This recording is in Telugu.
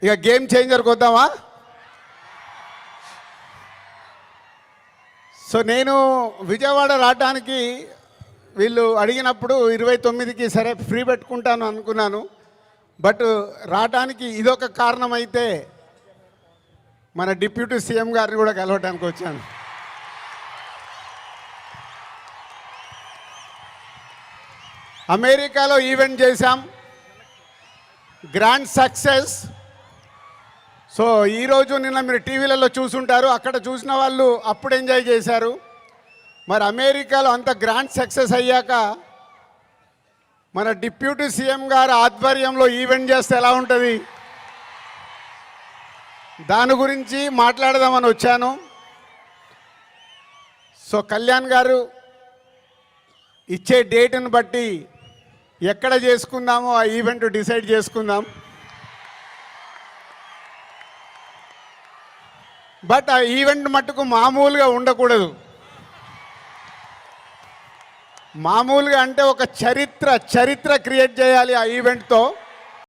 ఇక గేమ్ చేంజర్కి వద్దామా? సో నేను విజయవాడ రావడానికి వీళ్ళు అడిగినప్పుడు 29కి సరే ఫ్రీ పెట్టుకుంటాను అనుకున్నాను. బట్ రావడానికి ఇదొక కారణం అయితే మన డిప్యూటీ సీఎం గారిని కూడా కలవడానికి వచ్చాను. అమెరికాలో ఈవెంట్ చేశాం, గ్రాండ్ సక్సెస్. సో ఈరోజు నిన్న మీరు టీవీలలో చూసుంటారు, అక్కడ చూసిన వాళ్ళు అప్పుడు ఎంజాయ్ చేశారు. మరి అమెరికాలో అంత గ్రాండ్ సక్సెస్ అయ్యాక మన డిప్యూటీ సీఎం గారు ఆధ్వర్యంలో ఈవెంట్ చేస్తే ఎలా ఉంటుంది, దాని గురించి మాట్లాడదామని వచ్చాను. సో కళ్యాణ్ గారు ఇచ్చే డేట్ని బట్టి ఎక్కడ చేసుకుందామో ఆ ఈవెంట్ డిసైడ్ చేసుకుందాం. బట్ ఆ ఈవెంట్ మట్టుకు మామూలుగా ఉండకూడదు. మామూలుగా అంటే ఒక చరిత్ర క్రియేట్ చేయాలి ఆ ఈవెంట్తో.